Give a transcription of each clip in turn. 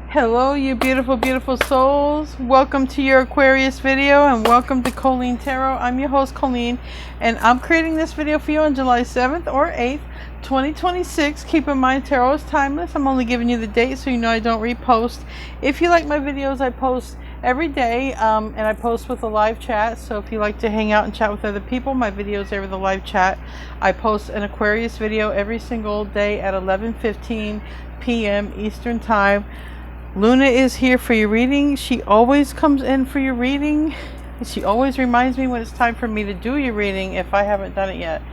Hello, you beautiful, beautiful souls. Welcome to your Aquarius video and welcome to Colleen Tarot. I'm your host, Colleen, and I'm creating this video for you on July 7th or 8th, 2026. Keep in mind, tarot is timeless. I'm only giving you the date so you know I don't repost. If you like my videos, I post every day, and I post with a live chat. So if you like to hang out and chat with other people, my videos are with a live chat. I post an Aquarius video every single day at 11:15 p.m. Eastern Time. Luna is here for your reading. She always comes in for your reading. She always reminds me when it's time for me to do your reading if I haven't done it yet.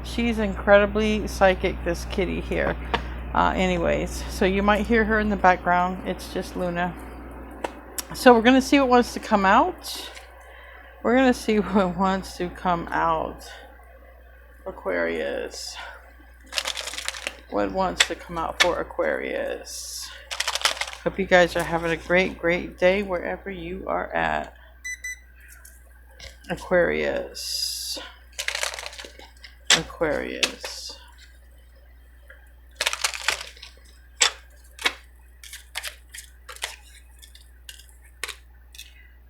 She's incredibly psychic, this kitty here. Anyways, so you might hear her in the background. It's just Luna. So we're going to see what wants to come out. We're going to see what wants to come out. Aquarius. What wants to come out for Aquarius? Hope you guys are having a great day wherever you are at. Aquarius. Aquarius.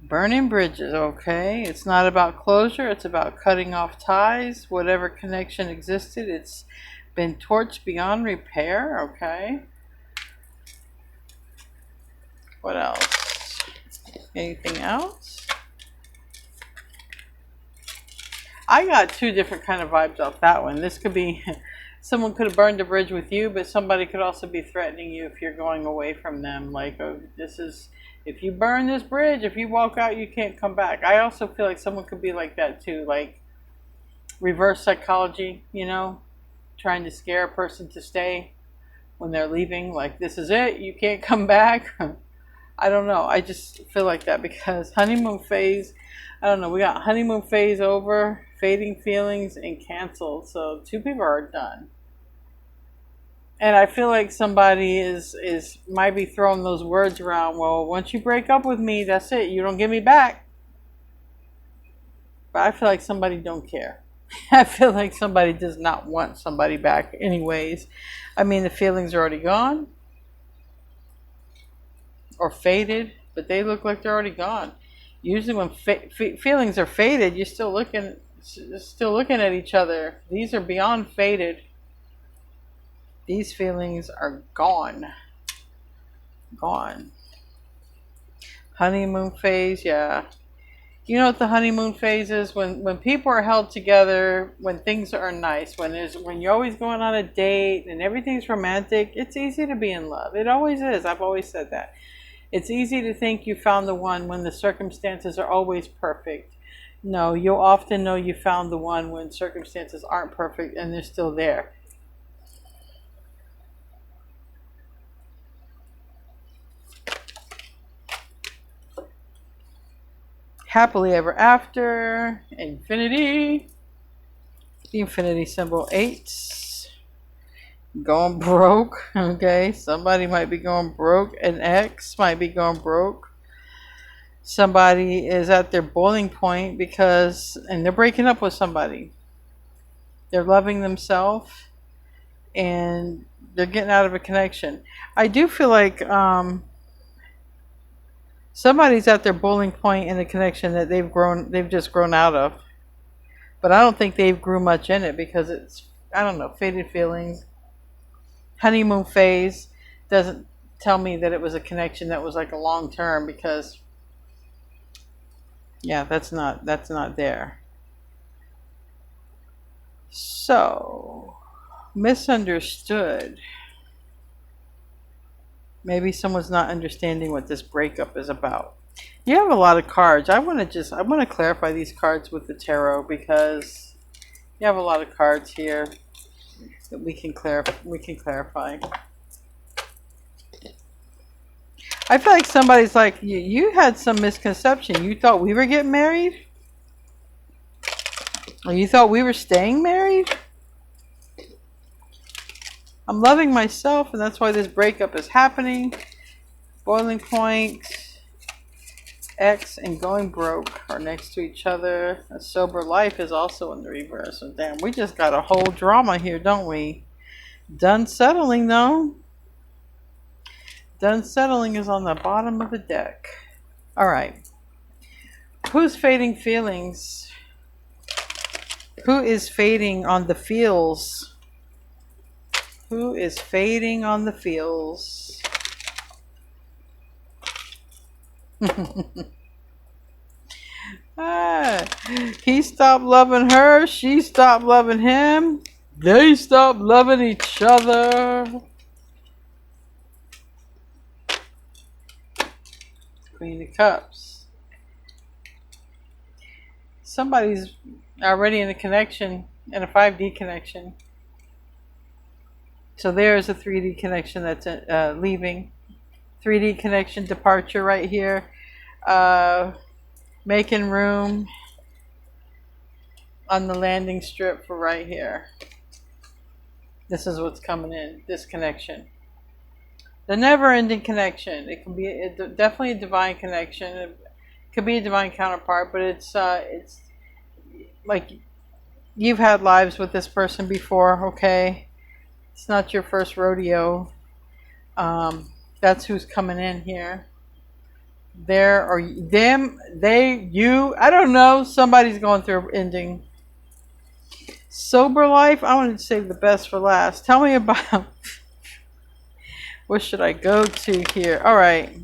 Burning bridges, okay? It's not about closure, it's about cutting off ties. Whatever connection existed, it's been torched beyond repair, okay? What else? Anything else? I got two different kind of vibes off that one. This could be someone could have burned a bridge with you, but somebody could also be threatening you if you're going away from them. Like, oh, this is, if you burn this bridge, if you walk out, you can't come back. I also feel like someone could be like that too, like reverse psychology, you know, trying to scare a person to stay when they're leaving. Like, this is it, you can't come back. I don't know. I just feel like that because honeymoon phase, I don't know. We got honeymoon phase over, fading feelings, and canceled. So two people are done. And I feel like somebody might be throwing those words around. Well, once you break up with me, that's it. You don't get me back. But I feel like somebody don't care. I feel like somebody does not want somebody back anyways. I mean, the feelings are already gone. Or faded, but they look like they're already gone. Usually when feelings are faded, you're still looking at each other. These are beyond faded. These feelings are gone. Gone. Honeymoon phase, yeah. You know what the honeymoon phase is? When people are held together, when things are nice, when you're always going on a date and everything's romantic, it's easy to be in love. It always is. I've always said that. It's easy to think you found the one when the circumstances are always perfect. No, you'll often know you found the one when circumstances aren't perfect and they're still there. Happily ever after. Infinity. The infinity symbol 8. Going broke, okay? Somebody might be going broke. An ex might be going broke. Somebody is at their boiling point and they're breaking up with somebody. They're loving themselves and they're getting out of a connection. I do feel like somebody's at their boiling point in a connection that they've just grown out of. But I don't think they've grew much in it because it's, I don't know, faded feelings. Honeymoon phase doesn't tell me that it was a connection that was like a long term because yeah, that's not there. So, misunderstood. Maybe someone's not understanding what this breakup is about. You have a lot of cards. I want to clarify these cards with the tarot because you have a lot of cards here that we can clarify. I feel like somebody's like, you had some misconception. You thought we were getting married? Or you thought we were staying married? I'm loving myself, and that's why this breakup is happening. Boiling point, ex, and going broke are next to each other. A sober life is also in the reverse. So damn, we just got a whole drama here, don't we? Done settling, though. Done settling is on the bottom of the deck. All right. Who's fading feelings? Who is fading on the feels? Who is fading on the feels? He stopped loving her. She stopped loving him. They stopped loving each other. Queen of Cups. Somebody's already in a connection, in a 5D connection. So there's a 3D connection that's leaving. 3D connection departure right here. Making room on the landing strip for right here. This is what's coming in, this connection. The never-ending connection. It can be definitely a divine connection. It could be a divine counterpart, but it's like you've had lives with this person before, okay? It's not your first rodeo. That's who's coming in here. There or them, they, you, I don't know. Somebody's going through an ending. Sober life, I want to save the best for last. Tell me about... What should I go to here? All right.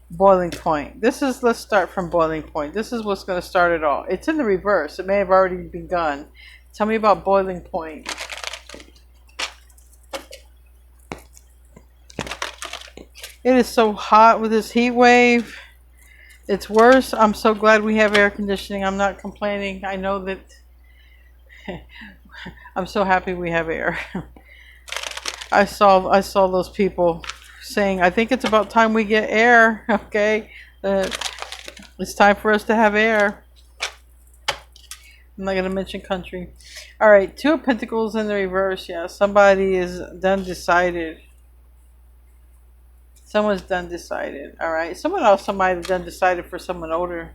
Boiling point. Let's start from boiling point. This is what's going to start it all. It's in the reverse. It may have already begun. Tell me about boiling point. It is so hot with this heat wave. It's worse. I'm so glad we have air conditioning. I'm not complaining. I know that I'm so happy we have air. I saw those people saying, I think it's about time we get air. Okay, it's time for us to have air. I'm not going to mention country. All right, Two of Pentacles in the reverse. Yeah, somebody is done decided. Someone's done decided. All right, somebody done decided for someone older.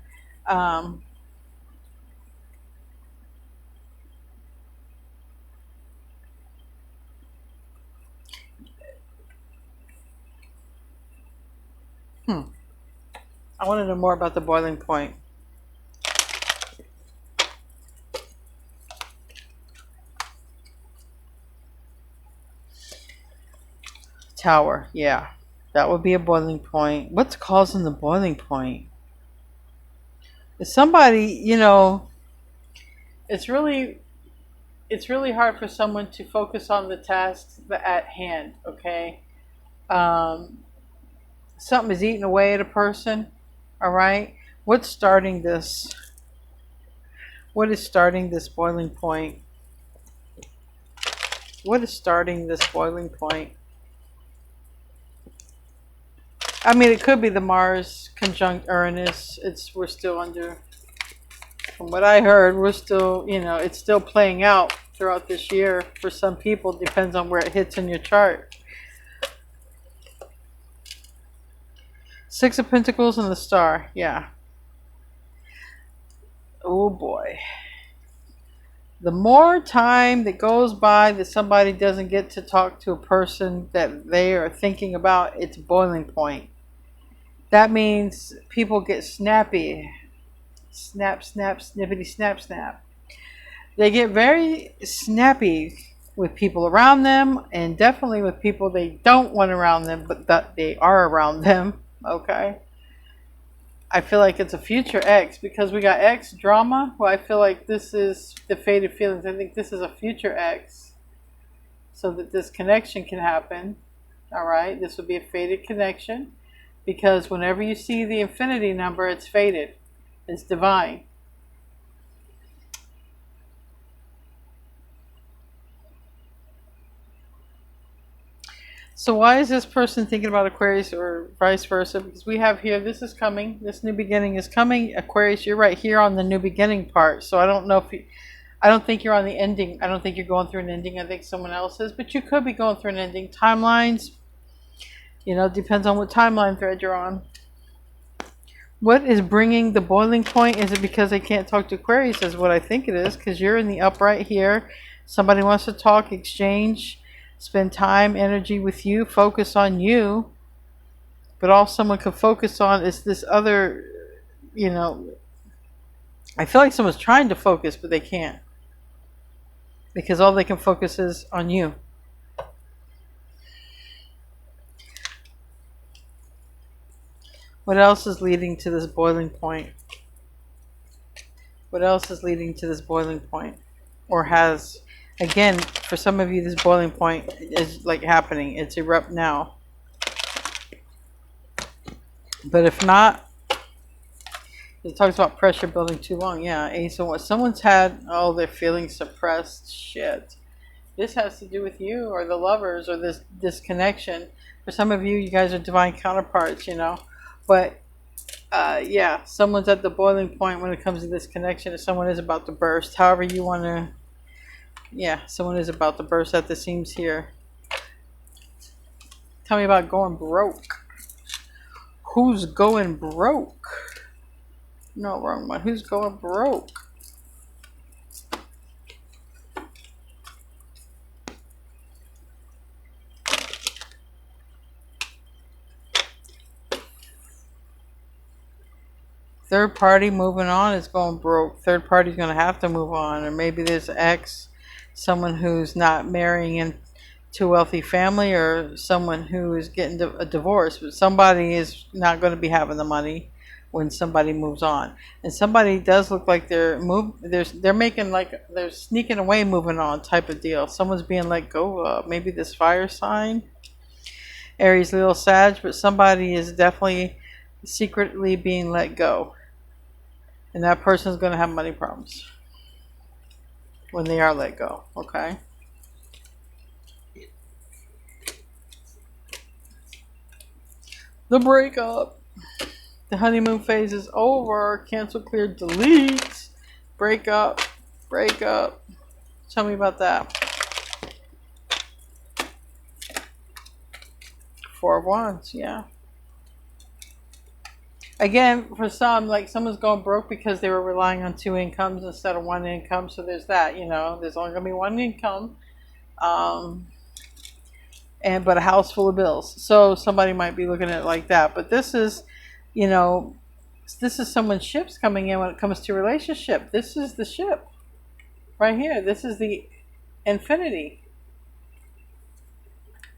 I want to know more about the boiling point. Tower, yeah. That would be a boiling point. What's causing the boiling point? Is somebody, you know, it's really hard for someone to focus on the tasks at hand, okay? Something is eating away at a person. All right, what's starting this? What is starting this boiling point? What is starting this boiling point? I mean, it could be the Mars conjunct Uranus. We're still under, from what I heard, we're still, you know, it's still playing out throughout this year. For some people, depends on where it hits in your chart. Six of Pentacles and the Star, yeah. Oh boy. The more time that goes by that somebody doesn't get to talk to a person that they are thinking about, it's boiling point. That means people get snappy. Snap, snap, snippity, snap, snap. They get very snappy with people around them, and definitely with people they don't want around them, but that they are around them. Okay, I feel like it's a future X because we got X drama. Well, I feel like this is the faded feelings. I think this is a future X, so that this connection can happen. All right, this would be a faded connection because whenever you see the infinity number, it's faded. It's divine. So why is this person thinking about Aquarius or vice versa? Because we have here, this is coming. This new beginning is coming. Aquarius, you're right here on the new beginning part. So I don't know if you, I don't think you're on the ending. I don't think you're going through an ending. I think someone else is. But you could be going through an ending. Timelines, you know, depends on what timeline thread you're on. What is bringing the boiling point? Is it because they can't talk to Aquarius? Is what I think it is. Because you're in the upright here. Somebody wants to talk, exchange. spend time, energy with you, focus on you. But all someone can focus on is this other, you know, I feel like someone's trying to focus, but they can't. Because all they can focus is on you. What else is leading to this boiling point? What else is leading to this boiling point? Or has, again, for some of you, this boiling point is like happening. It's erupt now. But if not, it talks about pressure building too long. Yeah, so what someone's had, oh, they're feeling suppressed. Shit. This has to do with you or the lovers or this connection. For some of you, you guys are divine counterparts, you know. But yeah, someone's at the boiling point when it comes to this connection. If someone is about to burst, however you want to, yeah, someone is about to burst at the seams here. Tell me about going broke. Who's going broke? No, wrong one. Who's going broke? Third party moving on is going broke. Third party's going to have to move on. Or maybe there's ex, someone who's not marrying into a wealthy family, or someone who is getting a divorce. But somebody is not going to be having the money when somebody moves on. And somebody does look like they're making, like they're sneaking away, moving on type of deal. Someone's being let go of. Maybe this fire sign, Aries, Leo, Sag, but somebody is definitely secretly being let go. And that person's going to have money problems when they are let go, okay? The breakup. The honeymoon phase is over. Cancel, clear, delete. Breakup. Breakup. Tell me about that. Four of Wands, yeah. Again, for some, like someone's going broke because they were relying on two incomes instead of one income. So there's that, you know, there's only going to be one income. But a house full of bills. So somebody might be looking at it like that. But this is, you know, this is someone's ships coming in when it comes to relationship. This is the ship right here. This is the infinity.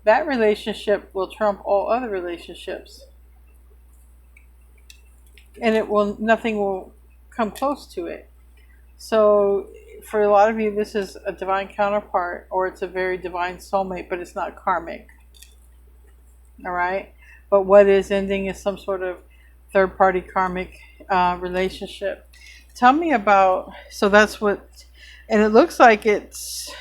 That relationship will trump all other relationships. And nothing will come close to it. So for a lot of you, this is a divine counterpart, or it's a very divine soulmate, but it's not karmic. All right. But what is ending is some sort of third party karmic relationship. Tell me about, so that's what, and it looks like it's,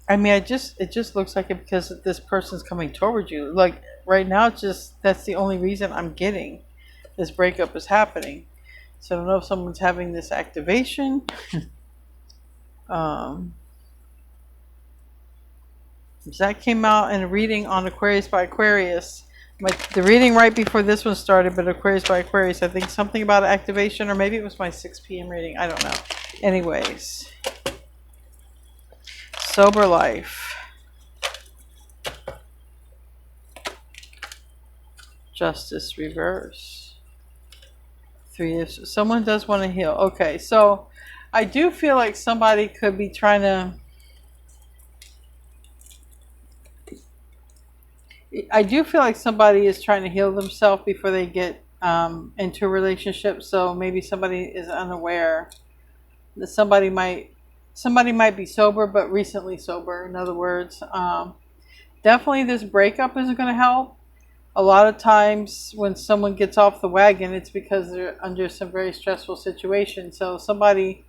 I mean, it just looks like it because this person's coming towards you. Like right now, it's just, that's the only reason I'm getting this breakup is happening. So I don't know if someone's having this activation. That came out in a reading on Aquarius by Aquarius. The reading right before this one started, but Aquarius by Aquarius, I think something about activation, or maybe it was my 6 p.m. reading. I don't know. Anyways. Sober life. Justice reverse. 3 of, someone does want to heal. Okay, so I do feel like somebody could be trying to, I do feel like somebody is trying to heal themselves before they get into a relationship. So maybe somebody is unaware that somebody might be sober, but recently sober. In other words, definitely this breakup isn't going to help. A lot of times when someone gets off the wagon, it's because they're under some very stressful situation. So somebody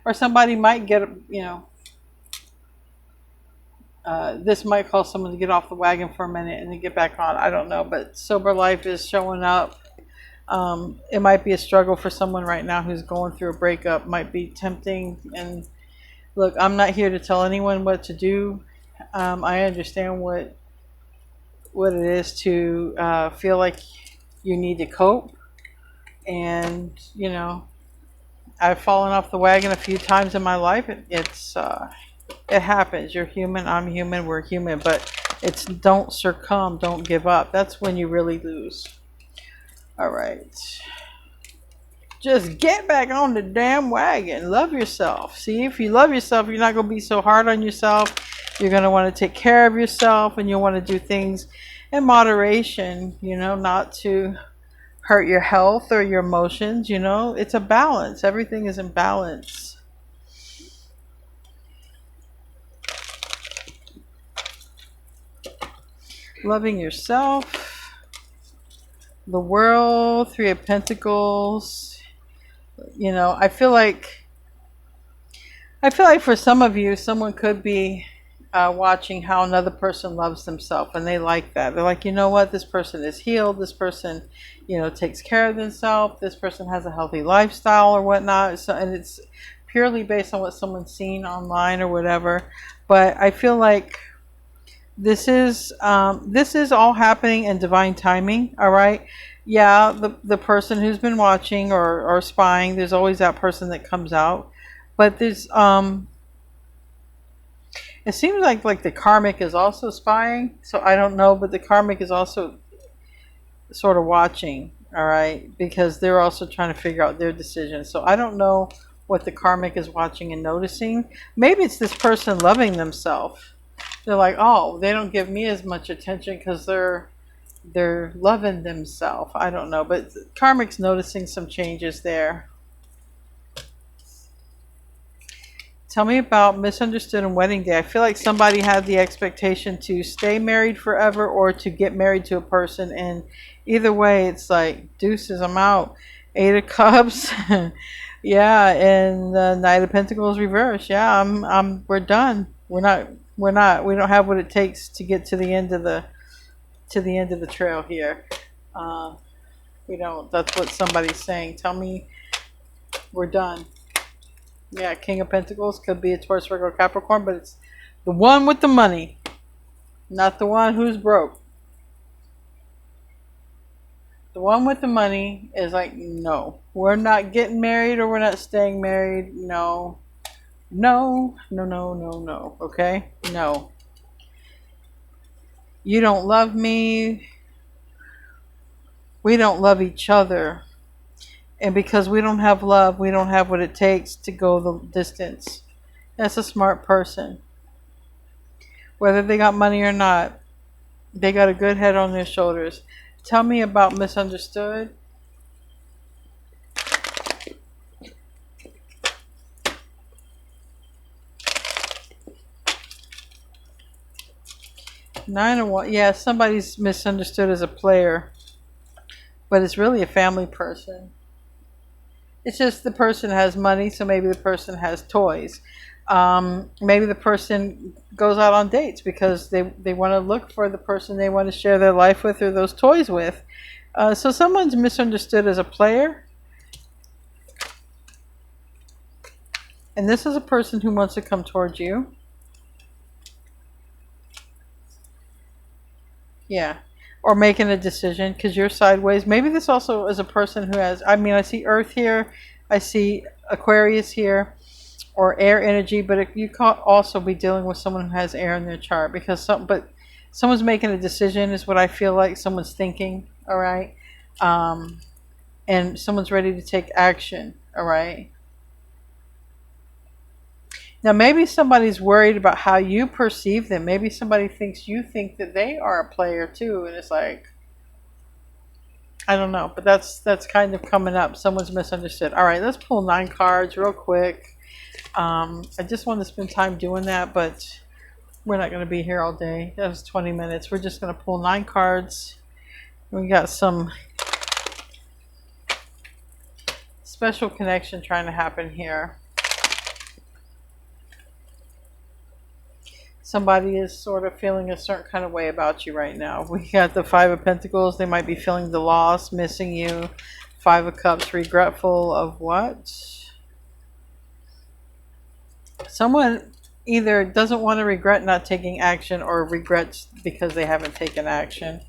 might get, you know, this might cause someone to get off the wagon for a minute and then get back on. I don't know, but sober life is showing up. It might be a struggle for someone right now who's going through a breakup. Might be tempting. And look, I'm not here to tell anyone what to do. I understand what it is to feel like you need to cope, and you know, I've fallen off the wagon a few times in my life. It happens. You're human. I'm human. We're human. But it's don't succumb. Don't give up. That's when you really lose. All right. Just get back on the damn wagon. Love yourself. See, if you love yourself, you're not going to be so hard on yourself. You're going to want to take care of yourself, and you'll want to do things in moderation, you know, not to hurt your health or your emotions. You know, it's a balance. Everything is in balance. Loving yourself. The world. 3 of Pentacles. You know, I feel like for some of you, someone could be watching how another person loves themselves, and they like that. They're like, you know what, this person is healed, this person, you know, takes care of themselves, this person has a healthy lifestyle or whatnot. So, and it's purely based on what someone's seen online or whatever. But I feel like this is all happening in divine timing. All right. Yeah, the person who's been watching or spying, there's always that person that comes out. But there's it seems like the karmic is also spying. So I don't know, but the karmic is also sort of watching, all right, because they're also trying to figure out their decision. So I don't know what the karmic is watching and noticing. Maybe it's this person loving themselves. They're like, oh, they don't give me as much attention because they're loving themselves. I don't know, but karmic's noticing some changes there. Tell me about misunderstood and wedding day. I feel like somebody had the expectation to stay married forever or to get married to a person, and either way, it's like deuces, I'm out. 8 of Cups, yeah, and the Knight of Pentacles reverse. Yeah, we're done. We don't have what it takes to get to the end of the trail here. We don't. That's what somebody's saying. Tell me, we're done. Yeah, King of Pentacles could be a Taurus, Virgo, Capricorn, but it's the one with the money, not the one who's broke. The one with the money is like, no, we're not getting married or we're not staying married. No, no, no, no, no, no. Okay? No. You don't love me. We don't love each other. And because we don't have love, we don't have what it takes to go the distance. That's a smart person. Whether they got money or not, they got a good head on their shoulders. Tell me about misunderstood. Nine of Wands. Yeah, somebody's misunderstood as a player, but it's really a family person. It's just the person has money, so maybe the person has toys. Maybe the person goes out on dates because they want to look for the person they want to share their life with or those toys with. So someone's misunderstood as a player. And this is a person who wants to come towards you. Yeah. Or making a decision because you're sideways. Maybe this also is a person who has, I mean, I see Earth here. I see Aquarius here. Or air energy. But you could also be dealing with someone who has air in their chart. Because someone's making a decision is what I feel like. Someone's thinking. All right. And someone's ready to take action. All right. Now, maybe somebody's worried about how you perceive them. Maybe somebody thinks you think that they are a player too. And it's like, I don't know. But that's kind of coming up. Someone's misunderstood. All right, let's pull 9 cards real quick. I just want to spend time doing that. But we're not going to be here all day. That was 20 minutes. We're just going to pull 9 cards. We got some special connection trying to happen here. Somebody is sort of feeling a certain kind of way about you right now. We got the 5 of Pentacles. They might be feeling the loss, missing you. 5 of Cups, regretful of what? Someone either doesn't want to regret not taking action or regrets because they haven't taken action.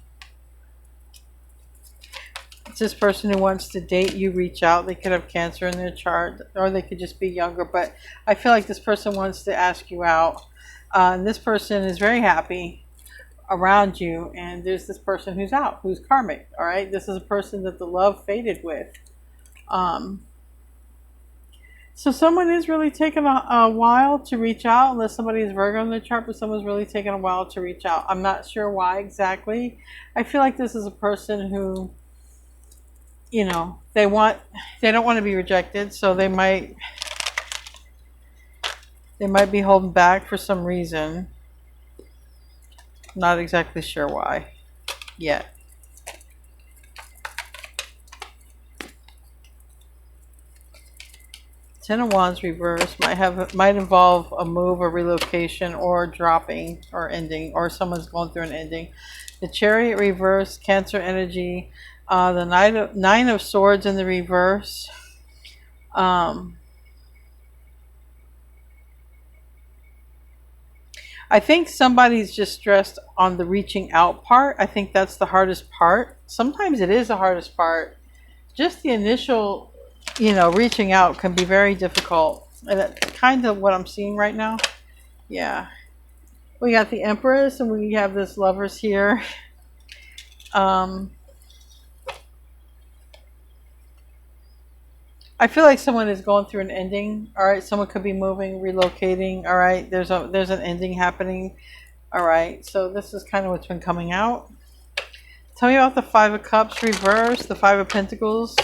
It's this person who wants to date you, reach out. They could have Cancer in their chart, or they could just be younger. But I feel like this person wants to ask you out. And this person is very happy around you. And there's this person who's out, who's karmic. All right. This is a person that the love faded with. So someone is really taking a while to reach out, unless somebody is Virgo in their chart, but someone's really taking a while to reach out. I'm not sure why exactly. I feel like this is a person who, you know, they don't want to be rejected, so they might be holding back for some reason. Not exactly sure why yet. Ten of Wands reverse might involve a move or relocation or dropping or ending, or someone's going through an ending. The Chariot reverse, Cancer energy. The Nine of Swords in the reverse. I think somebody's just stressed on the reaching out part. I think that's the hardest part. Sometimes it is the hardest part. Just the initial, reaching out can be very difficult. And that's kind of what I'm seeing right now. Yeah. We got the Empress and we have this Lovers here. I feel like someone is going through an ending. All right. Someone could be moving, relocating. All right. There's an ending happening. All right. So this is kind of what's been coming out. Tell me about the Five of Cups reverse, the Five of Pentacles.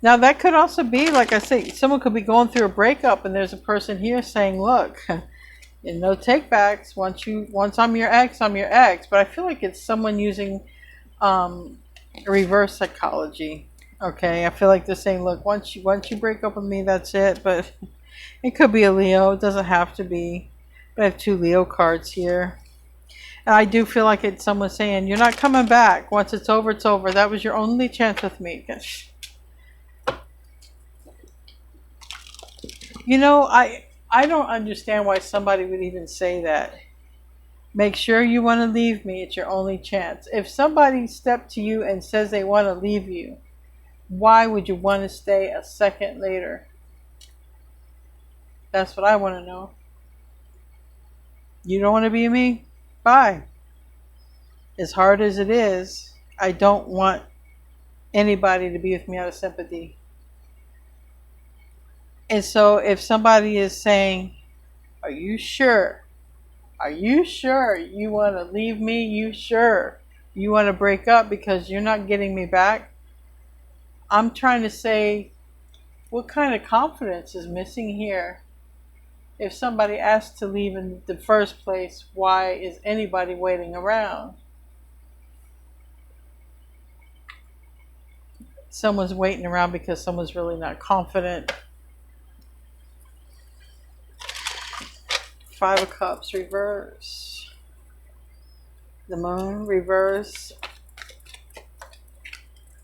Now that could also be, like I say, someone could be going through a breakup and there's a person here saying, look, no takebacks. Once I'm your ex, I'm your ex. But I feel like it's someone using reverse psychology. Okay, I feel like they're saying, look, once you break up with me, that's it. But it could be a Leo. It doesn't have to be. But I have two Leo cards here. And I do feel like it's someone saying, you're not coming back. Once it's over, it's over. That was your only chance with me. I don't understand why somebody would even say that. Make sure you want to leave me. It's your only chance. If somebody stepped to you and says they want to leave you, why would you want to stay a second later? That's what I want to know. You don't want to be me? Bye. As hard as it is, I don't want anybody to be with me out of sympathy. And so if somebody is saying, are you sure? Are you sure you want to leave me? You sure you want to break up because you're not getting me back? I'm trying to say, what kind of confidence is missing here? If somebody asked to leave in the first place, why is anybody waiting around? Someone's waiting around because someone's really not confident. Five of Cups reverse. The Moon reverse.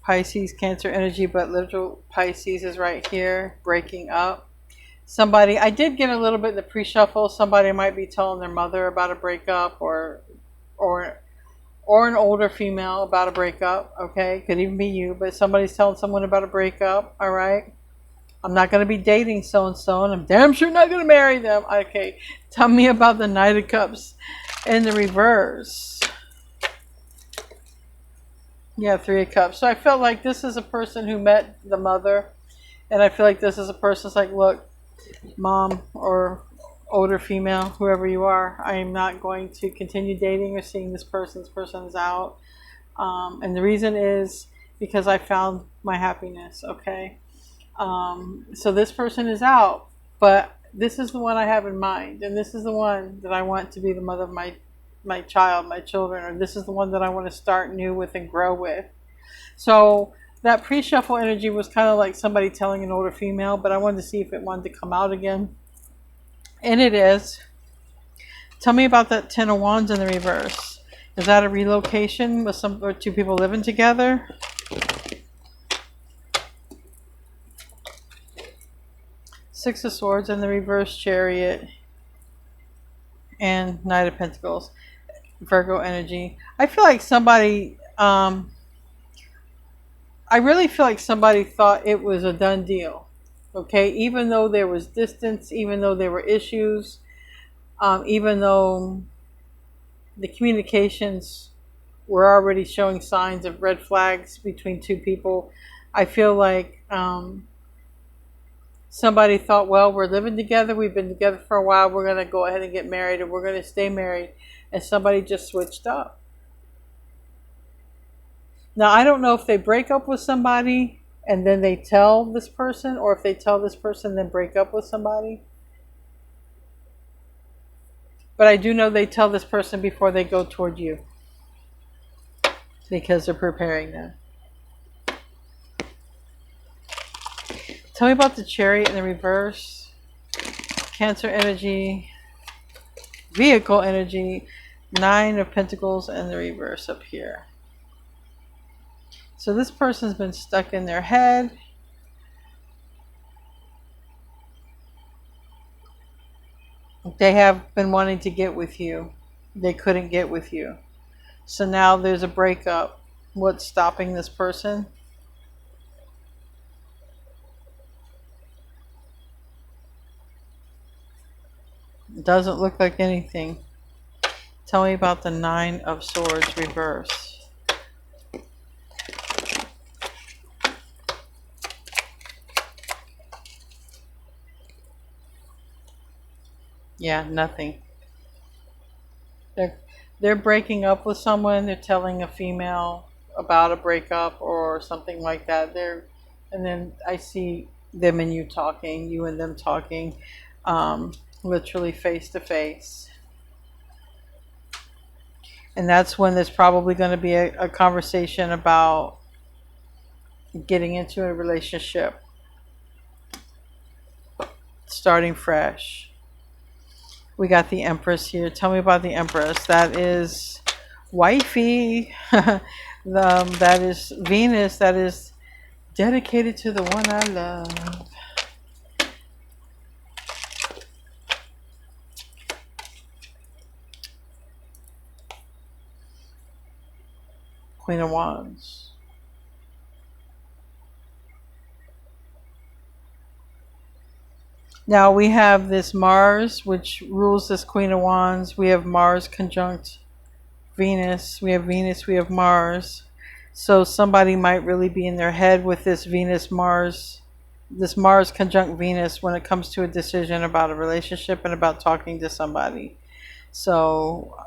Pisces, Cancer energy, but literal Pisces is right here, breaking up. Somebody, I did get a little bit in the pre-shuffle. Somebody might be telling their mother about a breakup, or an older female about a breakup. Okay, could even be you, but somebody's telling someone about a breakup. All right. I'm not going to be dating so-and-so, and I'm damn sure not going to marry them. Okay, tell me about the Knight of Cups in the reverse. Yeah, Three of Cups. So I felt like this is a person who met the mother, and I feel like this is a person that's like, look, mom or older female, whoever you are, I am not going to continue dating or seeing this person. This person's out. And the reason is because I found my happiness, okay? So this person is out, but this is the one I have in mind, and this is the one that I want to be the mother of my child, my children, or this is the one that I want to start new with and grow with. So that pre-shuffle energy was kind of like somebody telling an older female, but I wanted to see if it wanted to come out again. And it is. Tell me about that Ten of Wands in the reverse. Is that a relocation with or two people living together? Six of Swords in the reverse, Chariot, and Knight of Pentacles, Virgo energy. I feel like somebody, I really feel like somebody thought it was a done deal. Okay, even though there was distance, even though there were issues, even though the communications were already showing signs of red flags between two people, I feel like somebody thought, well, we're living together, we've been together for a while, we're going to go ahead and get married, and we're going to stay married, and somebody just switched up. Now, I don't know if they break up with somebody and then they tell this person, or if they tell this person then break up with somebody. But I do know they tell this person before they go toward you, because they're preparing them. Tell me about the Chariot in the reverse. Cancer energy, vehicle energy, 9 of Pentacles in the reverse up here. So this person's been stuck in their head. They have been wanting to get with you. They couldn't get with you. So now there's a breakup. What's stopping this person? Doesn't look like anything. Tell me about the 9 of Swords reverse. Yeah, nothing. They're breaking up with someone. They're telling a female about a breakup or something like that. And then I see them and you talking, you and them talking, literally face to face. And that's when there's probably going to be a conversation about getting into a relationship, starting fresh. We got the Empress here. Tell me about the Empress. That is wifey. That is Venus. That is dedicated to the one I love. Queen of Wands. Now we have this Mars, which rules this Queen of Wands. We have Mars conjunct Venus. We have Venus, we have Mars. So somebody might really be in their head with this Venus-Mars, this Mars conjunct Venus when it comes to a decision about a relationship and about talking to somebody. So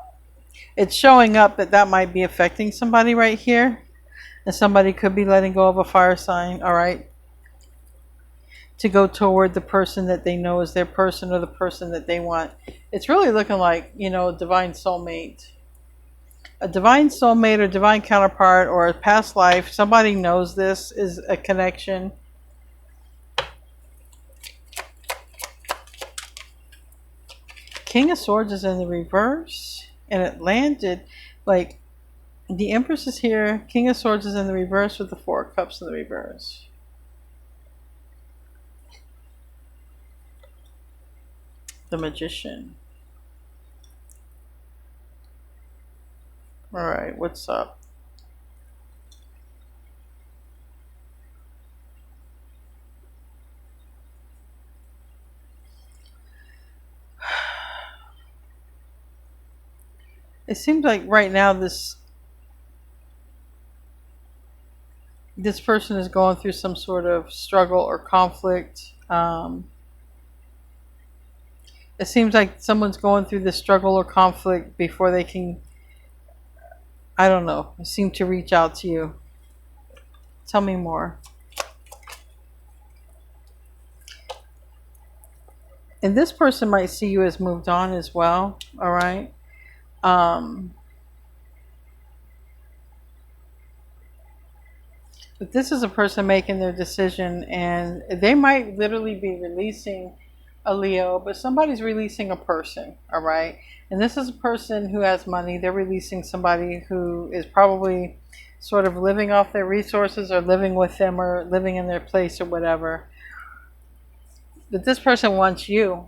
it's showing up that might be affecting somebody right here. And somebody could be letting go of a fire sign, all right, to go toward the person that they know is their person or the person that they want. It's really looking like, you know, a divine soulmate. A divine soulmate or divine counterpart or a past life. Somebody knows this is a connection. King of Swords is in the reverse. And it landed like the Empress is here. King of Swords is in the reverse with the 4 of Cups in the reverse. The Magician. All right, what's up? It seems like right now this person is going through some sort of struggle or conflict. It seems like someone's going through this struggle or conflict before they can, I don't know, seem to reach out to you. Tell me more. And this person might see you as moved on as well, all right? But this is a person making their decision, and they might literally be releasing a Leo, but somebody's releasing a person, all right? And this is a person who has money. They're releasing somebody who is probably sort of living off their resources or living with them or living in their place or whatever. But this person wants you.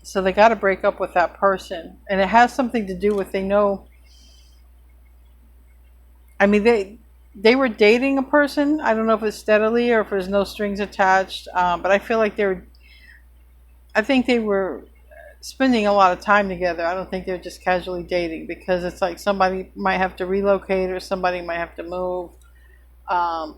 So they got to break up with that person. And it has something to do with, they know, I mean, they were dating a person. I don't know if it's steadily or if there's no strings attached, but I feel like I think they were spending a lot of time together. I don't think they're just casually dating, because it's like somebody might have to relocate or somebody might have to move. Um,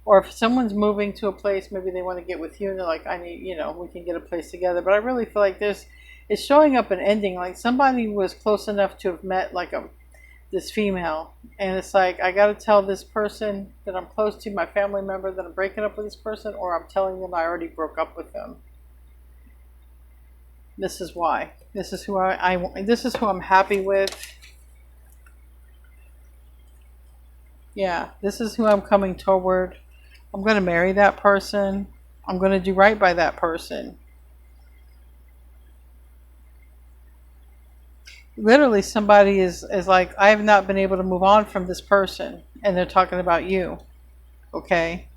or if someone's moving to a place, maybe they want to get with you and they're like, I need, we can get a place together. But I really feel like it's showing up an ending. Like somebody was close enough to have met like this female, and it's like, I got to tell this person that I'm close to, my family member, that I'm breaking up with this person, or I'm telling them I already broke up with them. This is why. This is who this is who I'm happy with. Yeah, this is who I'm coming toward. I'm going to marry that person. I'm going to do right by that person. Literally, somebody is like, I have not been able to move on from this person, and they're talking about you. Okay?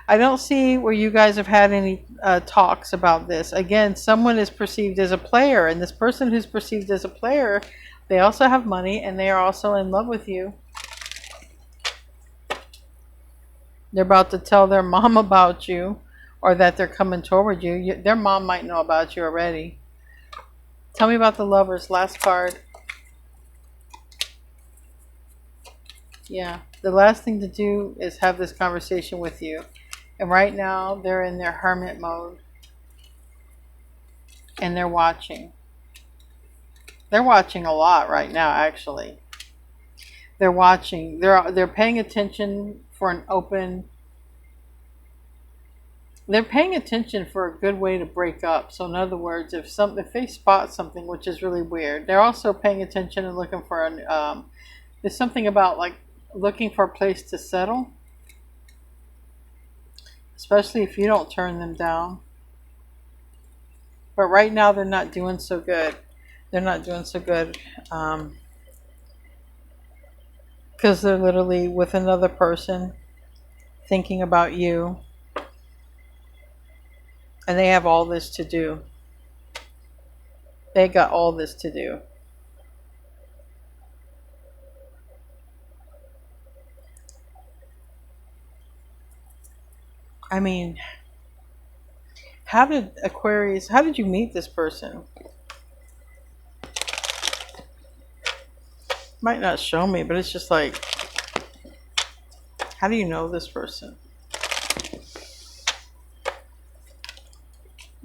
I don't see where you guys have had any talks about this. Again, someone is perceived as a player, and this person who's perceived as a player, they also have money, and they are also in love with you. They're about to tell their mom about you, or that they're coming toward you. Their mom might know about you already. Tell me about the lovers. Last card. Yeah. The last thing to do is have this conversation with you. And right now, they're in their hermit mode. And they're watching. They're watching a lot right now, actually. They're watching. They're paying attention for an open... They're paying attention for a good way to break up. So in other words, if they spot something, which is really weird, they're also paying attention and looking for there's something about like looking for a place to settle, especially if you don't turn them down. But right now they're not doing so good. They're not doing so good because they're literally with another person thinking about you. And they have all this to do. They got all this to do. I mean, how did you meet this person? Might not show me, but it's just like, how do you know this person?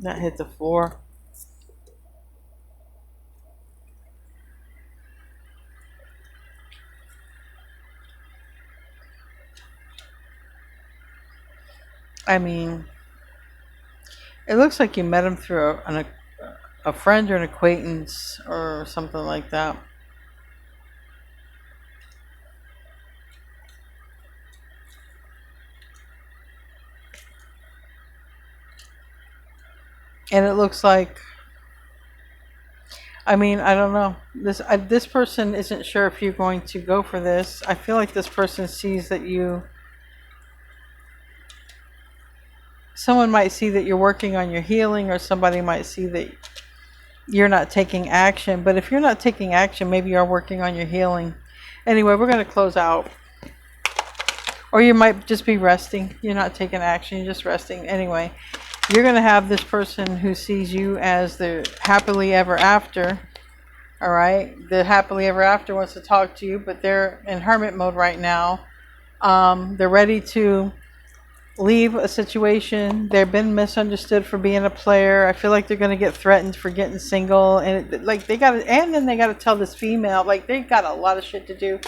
That hit the floor. I mean, it looks like you met him through a friend or an acquaintance or something like that. And it looks like, I mean, I don't know. This person isn't sure if you're going to go for this. I feel like this person sees that someone might see that you're working on your healing, or somebody might see that you're not taking action. But if you're not taking action, maybe you're working on your healing. Anyway, we're going to close out. Or you might just be resting. You're not taking action, you're just resting. Anyway, you're going to have this person who sees you as the happily ever after. All right? The happily ever after wants to talk to you, but they're in hermit mode right now. They're ready to leave a situation. They've been misunderstood for being a player. I feel like they're going to get threatened for getting single. And then they got to tell this female, like, they got a lot of shit to do.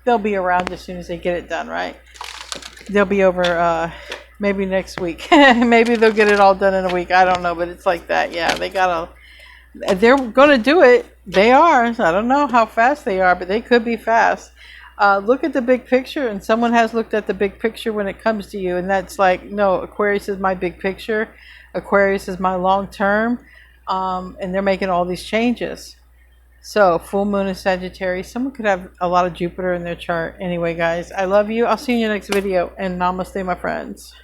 They'll be around as soon as they get it done, right? They'll be over maybe next week. Maybe they'll get it all done in a week. I don't know, but it's like that. Yeah, they're going to do it. They are. I don't know how fast they are, but they could be fast. Look at the big picture, and someone has looked at the big picture when it comes to you, and that's like, no, Aquarius is my big picture. Aquarius is my long term, and they're making all these changes. So, full moon in Sagittarius. Someone could have a lot of Jupiter in their chart. Anyway, guys, I love you. I'll see you in your next video, and namaste, my friends.